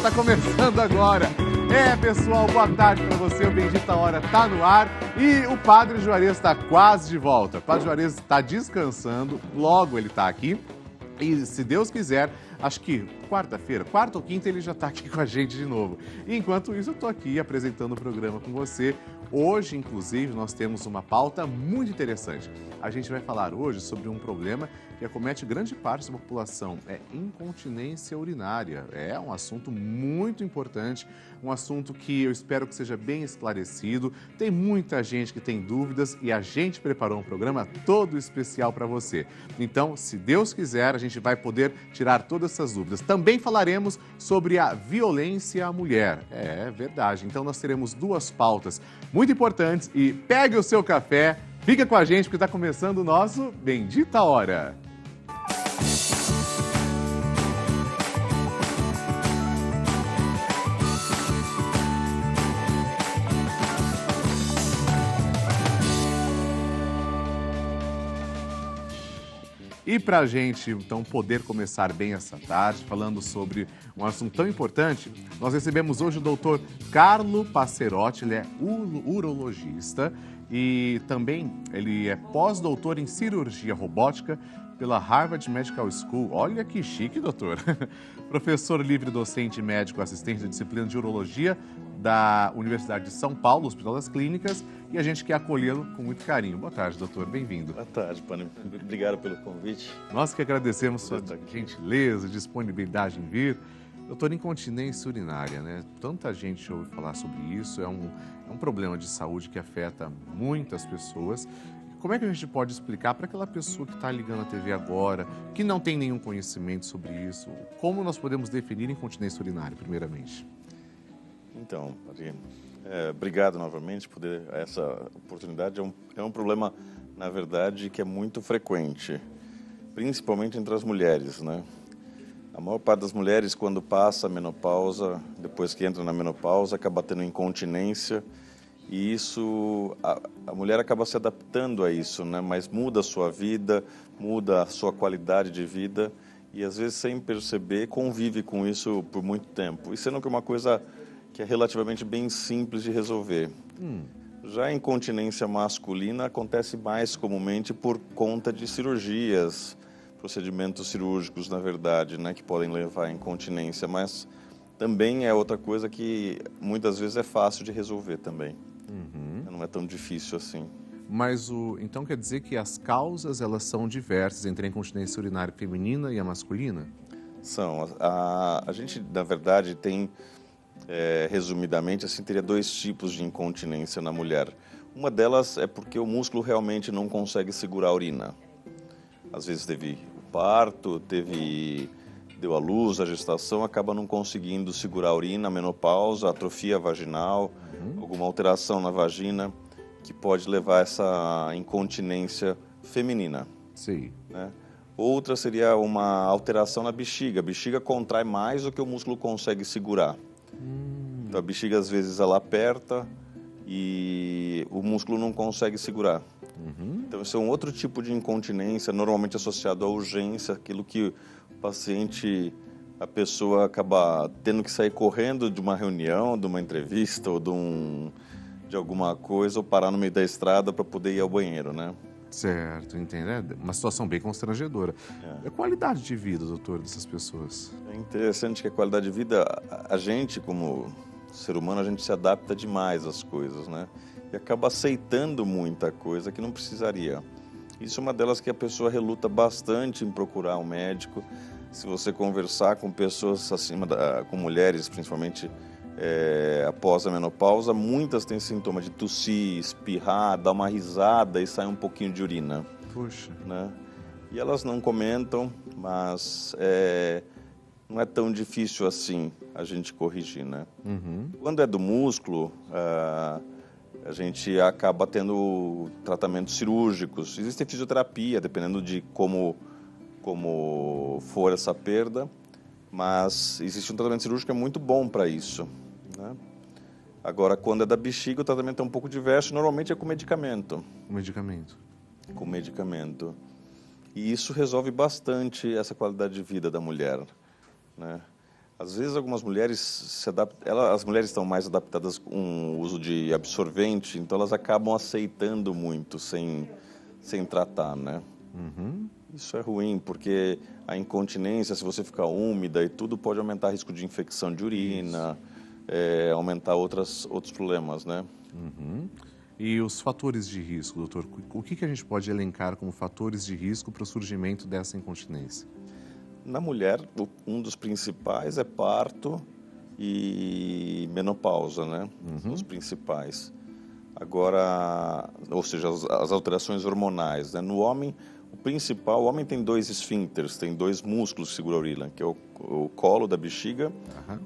Tá começando agora. Pessoal, boa tarde para você. O Bendita Hora tá no ar e o Padre Juarez está quase de volta. O Padre Juarez está descansando, logo ele está aqui. E se Deus quiser, acho que quarta-feira, quarta ou quinta, ele já está aqui com a gente de novo. E enquanto isso, eu estou aqui apresentando o programa com você. Hoje, inclusive, nós temos uma pauta muito interessante. A gente vai falar hoje sobre um problema que acomete grande parte da população, é incontinência urinária. É um assunto muito importante, um assunto que eu espero que seja bem esclarecido. Tem muita gente que tem dúvidas e a gente preparou um programa todo especial para você. Então, se Deus quiser, a gente vai poder tirar todas essas dúvidas. Também falaremos sobre a violência à mulher. É verdade. Então, nós teremos duas pautas muito importantes e pegue o seu café, fica com a gente porque está começando o nosso Bendita Hora. E para a gente, então, poder começar bem essa tarde, falando sobre um assunto tão importante, nós recebemos hoje o doutor Carlo Passerotti, ele é urologista e também ele é pós-doutor em cirurgia robótica pela Harvard Medical School. Olha que chique, doutor! Professor livre docente médico assistente da disciplina de urologia da Universidade de São Paulo, Hospital das Clínicas, e a gente quer acolhê-lo com muito carinho. Boa tarde, doutor. Bem-vindo. Boa tarde, Pani. Obrigado pelo convite. Nós que agradecemos sua gentileza, disponibilidade em vir. Doutor, incontinência urinária, né? Tanta gente ouve falar sobre isso, é um problema de saúde que afeta muitas pessoas. Como é que a gente pode explicar para aquela pessoa que está ligando a TV agora, que não tem nenhum conhecimento sobre isso, como nós podemos definir incontinência urinária, primeiramente? Então, Padre, obrigado novamente por essa oportunidade. É um problema, na verdade, que é muito frequente, principalmente entre as mulheres, né? A maior parte das mulheres, quando passa a menopausa, depois que entra na menopausa, acaba tendo incontinência e isso, a mulher acaba se adaptando a isso, né? Mas muda a sua vida, muda a sua qualidade de vida e, às vezes, sem perceber, convive com isso por muito tempo. E sendo que é uma coisa que é relativamente bem simples de resolver. Já a incontinência masculina acontece mais comumente por conta de cirurgias, procedimentos cirúrgicos, na verdade, né, que podem levar à incontinência, mas também é outra coisa que muitas vezes é fácil de resolver também. Não é tão difícil assim. Mas então quer dizer que as causas elas são diversas entre a incontinência urinária feminina e a masculina? São. A gente, na verdade, tem... resumidamente, assim, teria dois tipos de incontinência na mulher. Uma delas é porque o músculo realmente não consegue segurar a urina. Às vezes teve o parto, deu à luz, a gestação, acaba não conseguindo segurar a urina, a menopausa, atrofia vaginal, alguma alteração na vagina que pode levar a essa incontinência feminina. Sim. Né? Outra seria uma alteração na bexiga. A bexiga contrai mais do que o músculo consegue segurar. Então a bexiga às vezes ela aperta e o músculo não consegue segurar. Então esse é um outro tipo de incontinência, normalmente associado à urgência, aquilo que o paciente, a pessoa acaba tendo que sair correndo de uma reunião, de uma entrevista ou de alguma coisa, ou parar no meio da estrada para poder ir ao banheiro, né? Certo, entende? É uma situação bem constrangedora. E a qualidade de vida, doutor, dessas pessoas? É interessante que a qualidade de vida, a gente como ser humano, a gente se adapta demais às coisas, né? E acaba aceitando muita coisa que não precisaria. Isso é uma delas que a pessoa reluta bastante em procurar um médico. Se você conversar com pessoas com mulheres, principalmente após a menopausa, muitas têm sintoma de tossir, espirrar, dar uma risada e sair um pouquinho de urina. Puxa. Né? E elas não comentam, mas não é tão difícil assim a gente corrigir, né? Quando é do músculo, a gente acaba tendo tratamentos cirúrgicos. Existe fisioterapia, dependendo de como for essa perda, mas existe um tratamento cirúrgico que é muito bom para isso, né? Agora, quando é da bexiga, o tratamento é um pouco diverso, normalmente é com medicamento. Com medicamento? Com medicamento. E isso resolve bastante essa qualidade de vida da mulher, né? Às vezes algumas mulheres se adaptam, as mulheres estão mais adaptadas com o uso de absorvente, então elas acabam aceitando muito sem tratar, né? Isso é ruim, porque a incontinência, se você ficar úmida e tudo, pode aumentar o risco de infecção de urina, aumentar outros problemas, né? E os fatores de risco, doutor? O que a gente pode elencar como fatores de risco para o surgimento dessa incontinência? Na mulher, um dos principais é parto e menopausa, né? São os principais. Agora, ou seja, as alterações hormonais, né? No homem, o homem tem 2 esfíncteres, tem 2 músculos que seguram a urina, que é o colo da bexiga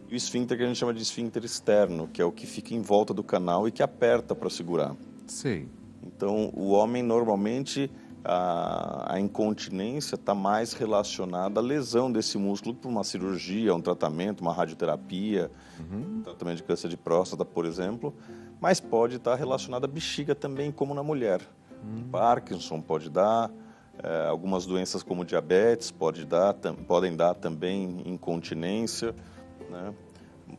e o esfíncter que a gente chama de esfíncter externo, que é o que fica em volta do canal e que aperta para segurar. Sei. Então, o homem normalmente a incontinência está mais relacionada à lesão desse músculo por uma cirurgia, um tratamento, uma radioterapia, tratamento de câncer de próstata, por exemplo, mas pode estar relacionada à bexiga também, como na mulher. Parkinson pode dar, algumas doenças como diabetes podem dar também incontinência, né?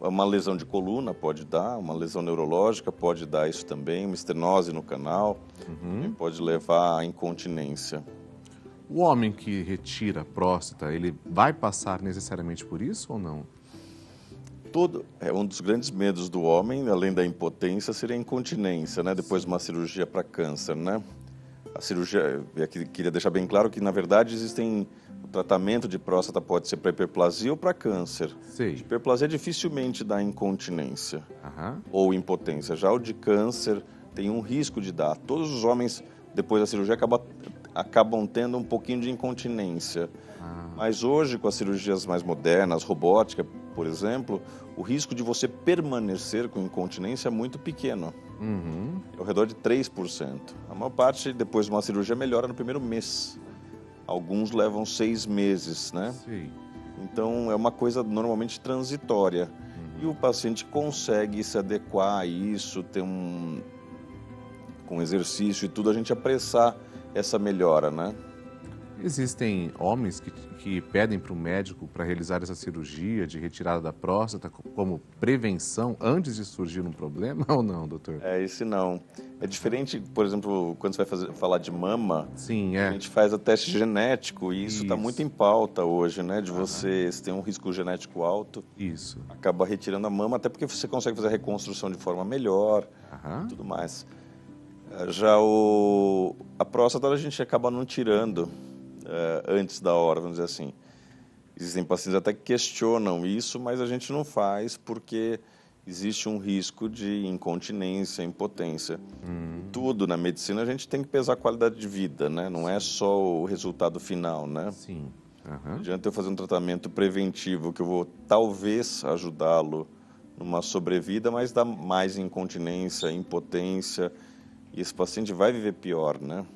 Uma lesão de coluna pode dar, uma lesão neurológica pode dar isso também, uma estenose no canal pode levar à incontinência. O homem que retira a próstata, ele vai passar necessariamente por isso ou não? Um dos grandes medos do homem, além da impotência, seria a incontinência, né? Depois de uma cirurgia para câncer, né? A cirurgia, eu queria deixar bem claro que, na verdade, o tratamento de próstata pode ser para hiperplasia ou para câncer. Sei. De hiperplasia dificilmente dá incontinência ou impotência. Já o de câncer tem um risco de dar. Todos os homens, depois da cirurgia, acabam tendo um pouquinho de incontinência. Mas hoje, com as cirurgias mais modernas, robótica, por exemplo, o risco de você permanecer com incontinência é muito pequeno. É ao redor de 3%. A maior parte, depois de uma cirurgia, melhora no primeiro mês. Alguns levam 6 meses, né? Sim. Então, é uma coisa normalmente transitória. E o paciente consegue se adequar a isso, com exercício e tudo, a gente apressar essa melhora, né? Existem homens que pedem para o médico para realizar essa cirurgia de retirada da próstata como prevenção antes de surgir um problema ou não, doutor? Esse não. É diferente, por exemplo, quando você vai falar de mama, Sim, a gente faz o teste genético e isso está muito em pauta hoje, né? De você ter um risco genético alto, acaba retirando a mama, até porque você consegue fazer a reconstrução de forma melhor e tudo mais. Já a próstata a gente acaba não tirando antes da hora, vamos dizer assim. Existem pacientes até que questionam isso, mas a gente não faz porque existe um risco de incontinência, impotência. Tudo na medicina a gente tem que pesar a qualidade de vida, né? Não é só o resultado final, né? Sim. Não adianta eu fazer um tratamento preventivo que eu vou talvez ajudá-lo numa sobrevida, mas dá mais incontinência, impotência, e esse paciente vai viver pior, né?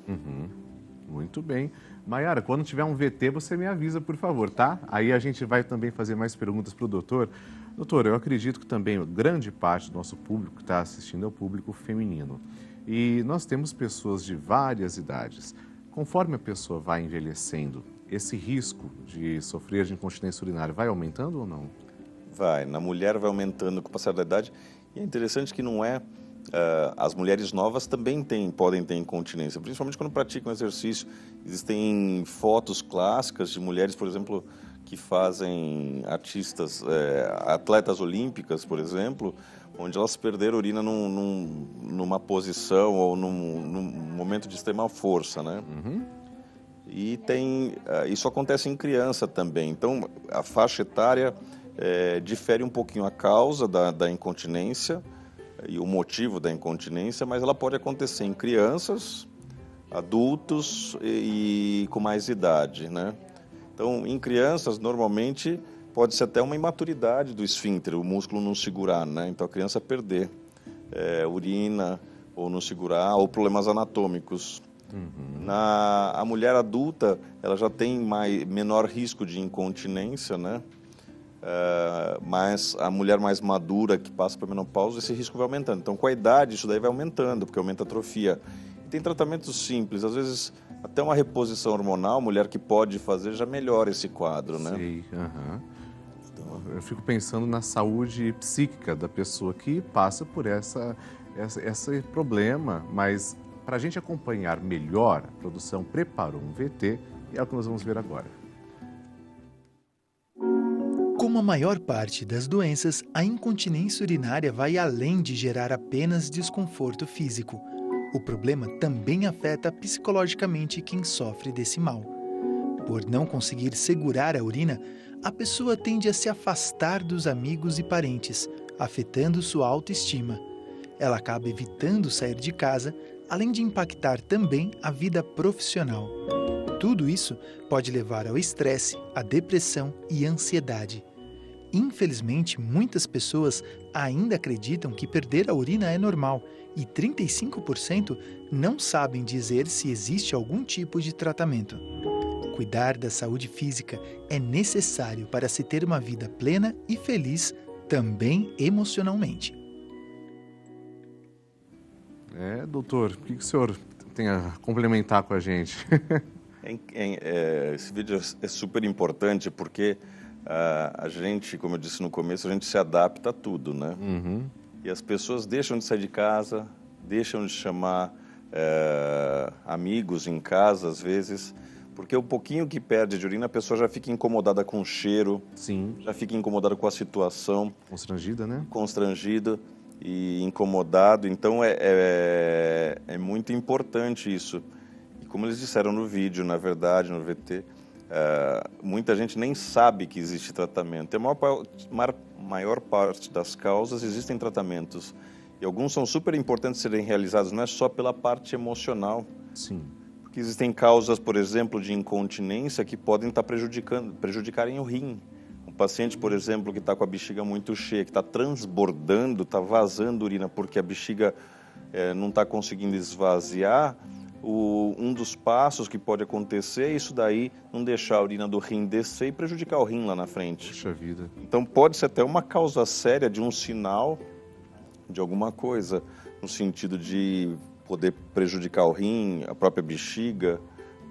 Muito bem. Mayara, quando tiver um VT, você me avisa, por favor, tá? Aí a gente vai também fazer mais perguntas para o doutor. Doutor, eu acredito que também grande parte do nosso público que está assistindo é o público feminino. E nós temos pessoas de várias idades. Conforme a pessoa vai envelhecendo, esse risco de sofrer de incontinência urinária vai aumentando ou não? Vai. Na mulher vai aumentando com o passar da idade. E é interessante que não é... as mulheres novas também podem ter incontinência, principalmente quando praticam exercício. Existem fotos clássicas de mulheres, por exemplo, que fazem atletas olímpicas, por exemplo, onde elas perderam urina numa posição ou num momento de extrema força, né? E isso acontece em criança também. Então, a faixa etária difere um pouquinho a causa da incontinência e o motivo da incontinência, mas ela pode acontecer em crianças, adultos e com mais idade, né? Então, em crianças, normalmente, pode ser até uma imaturidade do esfíncter, o músculo não segurar, né? Então, a criança perder urina ou não segurar, ou problemas anatômicos. A mulher adulta, ela já tem menor risco de incontinência, né? Mas a mulher mais madura que passa por menopausa, esse risco vai aumentando. Então, com a idade, isso daí vai aumentando, porque aumenta a atrofia. E tem tratamentos simples, às vezes até uma reposição hormonal, a mulher que pode fazer já melhora esse quadro, né? Sei, eu fico pensando na saúde psíquica da pessoa que passa por esse problema, mas para a gente acompanhar melhor, a produção preparou um VT e é o que nós vamos ver agora. Como a maior parte das doenças, a incontinência urinária vai além de gerar apenas desconforto físico. O problema também afeta psicologicamente quem sofre desse mal. Por não conseguir segurar a urina, a pessoa tende a se afastar dos amigos e parentes, afetando sua autoestima. Ela acaba evitando sair de casa, além de impactar também a vida profissional. Tudo isso pode levar ao estresse, à depressão e ansiedade. Infelizmente, muitas pessoas ainda acreditam que perder a urina é normal e 35% não sabem dizer se existe algum tipo de tratamento. Cuidar da saúde física é necessário para se ter uma vida plena e feliz, também emocionalmente. Doutor, o que o senhor tem a complementar com a gente? Esse vídeo é super importante porque a gente, como eu disse no começo, a gente se adapta a tudo, né? Uhum. E as pessoas deixam de sair de casa, deixam de chamar amigos em casa, às vezes, porque o pouquinho que perde de urina, a pessoa já fica incomodada com o cheiro, Sim. já fica incomodada com a situação. Constrangida, né? Constrangido e incomodado. Então, é muito importante isso. E como eles disseram no vídeo, na verdade, no VT, muita gente nem sabe que existe tratamento. A maior parte das causas existem tratamentos. E alguns são super importantes serem realizados, não é só pela parte emocional. Sim. Porque existem causas, por exemplo, de incontinência que podem estar prejudicarem o rim. Um paciente, por exemplo, que está com a bexiga muito cheia, que está transbordando, está vazando urina porque a bexiga não está conseguindo esvaziar, um dos passos que pode acontecer é isso daí, não deixar a urina do rim descer e prejudicar o rim lá na frente. Puxa vida. Então pode ser até uma causa séria de um sinal de alguma coisa, no sentido de poder prejudicar o rim, a própria bexiga,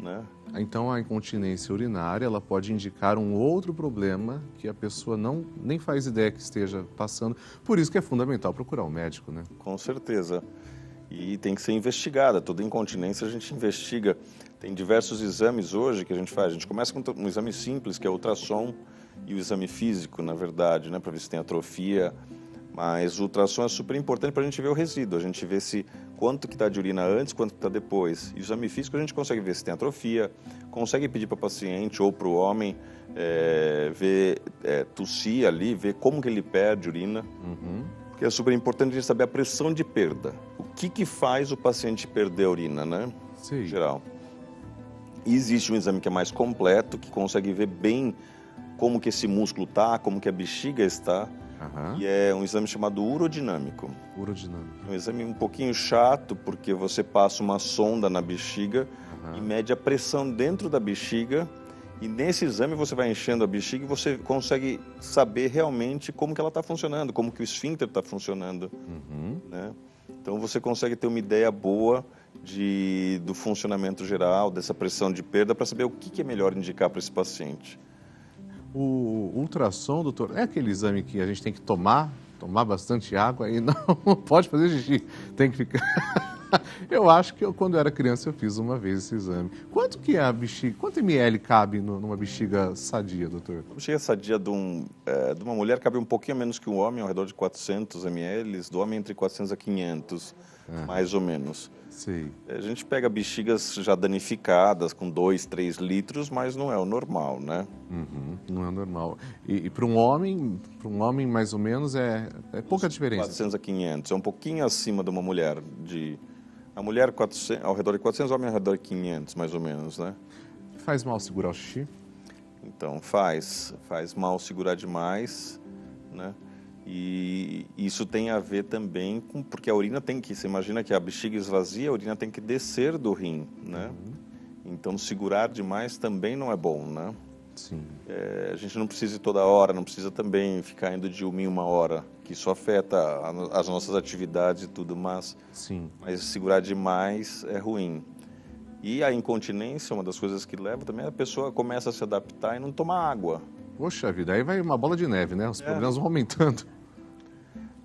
né? Então a incontinência urinária, ela pode indicar um outro problema que a pessoa nem faz ideia que esteja passando. Por isso que é fundamental procurar um médico, né? Com certeza. E tem que ser investigada. Toda incontinência a gente investiga. Tem diversos exames hoje que a gente faz. A gente começa com um exame simples, que é o ultrassom e o exame físico, na verdade, né, para ver se tem atrofia. Mas o ultrassom é super importante para a gente ver o resíduo. A gente vê quanto que está de urina antes, quanto que está depois. E o exame físico a gente consegue ver se tem atrofia, consegue pedir para o paciente ou para o homem ver, tossir ali, ver como que ele perde urina. Uhum. Porque é super importante a gente saber a pressão de perda. O que faz o paciente perder a urina, né? Sim. Em geral. E existe um exame que é mais completo, que consegue ver bem como que esse músculo está, como que a bexiga está. Uhum. E é um exame chamado urodinâmico. Urodinâmico. É um exame um pouquinho chato, porque você passa uma sonda na bexiga e mede a pressão dentro da bexiga. E nesse exame você vai enchendo a bexiga e você consegue saber realmente como que ela está funcionando, como que o esfíncter está funcionando. Uhum. Né? Então você consegue ter uma ideia boa do funcionamento geral, dessa pressão de perda, para saber o que é melhor indicar para esse paciente. O ultrassom, doutor, é aquele exame que a gente tem que tomar bastante água e não pode fazer xixi, tem que ficar... Eu acho que quando eu era criança, eu fiz uma vez esse exame. Quanto que a bexiga, quanto ml cabe numa bexiga sadia, doutor? A bexiga sadia de uma mulher cabe um pouquinho menos que um homem, ao redor de 400 ml, do homem entre 400 a 500, mais ou menos. Sei. A gente pega bexigas já danificadas, com 2, 3 litros, mas não é o normal, né? Uhum, não é normal. E para um homem mais ou menos é pouca diferença. 400 a 500, é um pouquinho acima de uma mulher. A mulher ao redor de 400, o homem ao redor de 500, mais ou menos, né? Faz mal segurar o xixi? Então, faz mal segurar demais, né? E isso tem a ver também porque a urina você imagina que a bexiga esvazia, a urina tem que descer do rim, né? Uhum. Então, segurar demais também não é bom, né? Sim. A gente não precisa ir toda hora, não precisa também ficar indo de 1 em 1 hora, que isso afeta as nossas atividades e tudo, mas segurar demais é ruim. E a incontinência, uma das coisas que leva também, a pessoa começa a se adaptar e não toma água. Poxa vida, aí vai uma bola de neve, né? Os problemas vão aumentando.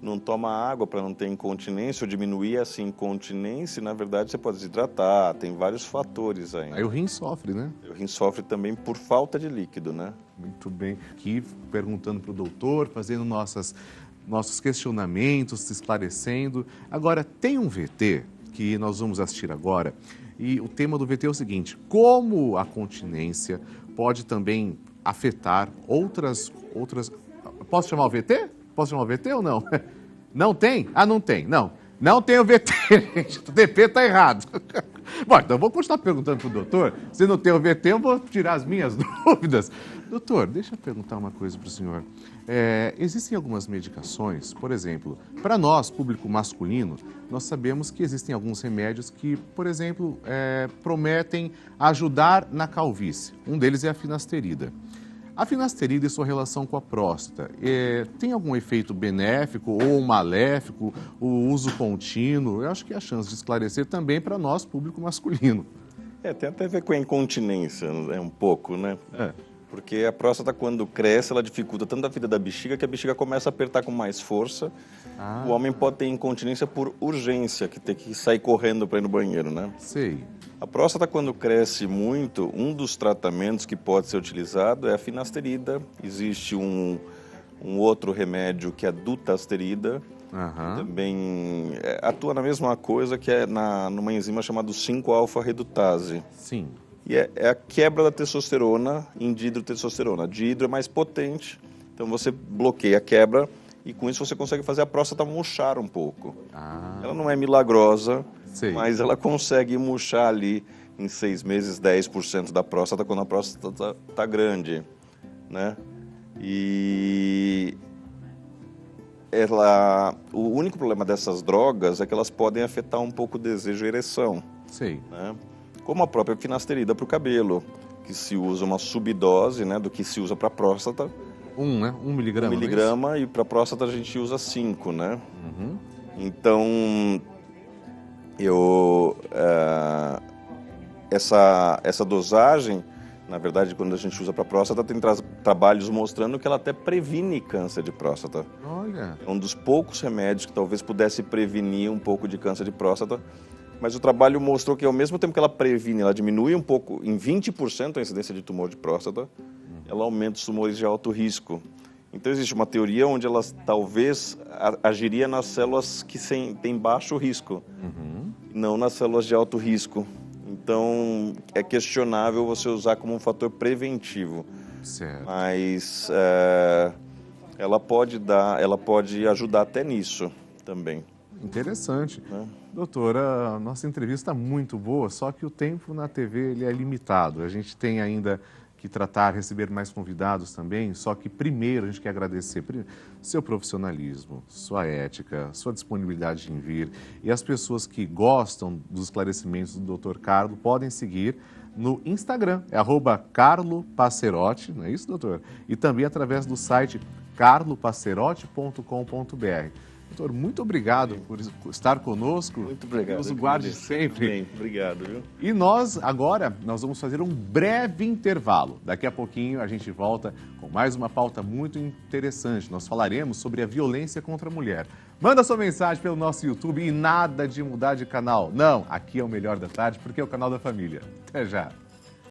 Não toma água para não ter incontinência ou diminuir essa incontinência, na verdade você pode desidratar, tem vários fatores aí. Aí o rim sofre, né? O rim sofre também por falta de líquido, né? Muito bem. Aqui perguntando para o doutor, fazendo nossos questionamentos, se esclarecendo. Agora, tem um VT que nós vamos assistir agora e o tema do VT é o seguinte: como a continência pode também afetar outras... Posso chamar o VT? Posso chamar o VT ou não? Não tem? Ah, não tem. Não tem o VT, gente. O DP está errado. Bom, então eu vou continuar perguntando para o doutor. Se não tem o VT, eu vou tirar as minhas dúvidas. Doutor, deixa eu perguntar uma coisa para o senhor. Existem algumas medicações, por exemplo, para nós, público masculino, nós sabemos que existem alguns remédios que, por exemplo, prometem ajudar na calvície. Um deles é a finasterida. A finasterida e sua relação com a próstata, tem algum efeito benéfico ou maléfico, o uso contínuo? Eu acho que é a chance de esclarecer também para nós, público masculino. Tem até a ver com a incontinência, um pouco, né? Porque a próstata, quando cresce, ela dificulta tanto a vida da bexiga que a bexiga começa a apertar com mais força. O homem pode ter incontinência por urgência, que tem que sair correndo para ir no banheiro, né? Sei. A próstata, quando cresce muito, um dos tratamentos que pode ser utilizado é a finasterida. Existe um outro remédio que é a dutasterida, que também atua na mesma coisa, que é numa enzima chamada 5-alfa-redutase. Sim. E é a quebra da testosterona em dihidrotestosterona. A dihidro é mais potente, então você bloqueia a quebra e com isso você consegue fazer a próstata murchar um pouco. Ela não é milagrosa, mas ela consegue murchar ali em 6 meses 10% da próstata quando a próstata está grande, né? E o único problema dessas drogas é que elas podem afetar um pouco o desejo e a ereção. Né? Como a própria finasterida para o cabelo, que se usa uma subdose, né, do que se usa para a próstata. 1 miligrama. 1 miligrama, e para a próstata a gente usa 5, né? Então, essa dosagem, na verdade, quando a gente usa para a próstata, tem trabalhos mostrando que ela até previne câncer de próstata. Olha! É um dos poucos remédios que talvez pudesse prevenir um pouco de câncer de próstata. Mas o trabalho mostrou que ao mesmo tempo que ela previne, ela diminui um pouco, em 20% a incidência de tumor de próstata, ela aumenta os tumores de alto risco. Então existe uma teoria onde ela talvez agiria nas células que têm baixo risco, não nas células de alto risco. Então é questionável você usar como um fator preventivo. Certo. Mas ela pode ajudar até nisso também. Interessante. Doutora, a nossa entrevista está muito boa, só que o tempo na TV ele é limitado. A gente tem ainda que receber mais convidados também, só que primeiro a gente quer agradecer seu profissionalismo, sua ética, sua disponibilidade em vir. E as pessoas que gostam dos esclarecimentos do Dr. Carlo podem seguir no Instagram, @carlopasserotti, não é isso, doutor? E também através do site carlopasserotti.com.br. Doutor, muito obrigado por estar conosco. Muito obrigado. Deus o guarde sempre. Bem, obrigado, viu? E nós vamos fazer um breve intervalo. Daqui a pouquinho a gente volta com mais uma pauta muito interessante. Nós falaremos sobre a violência contra a mulher. Manda sua mensagem pelo nosso YouTube e nada de mudar de canal. Não, aqui é o Melhor da Tarde porque é o canal da família. Até já.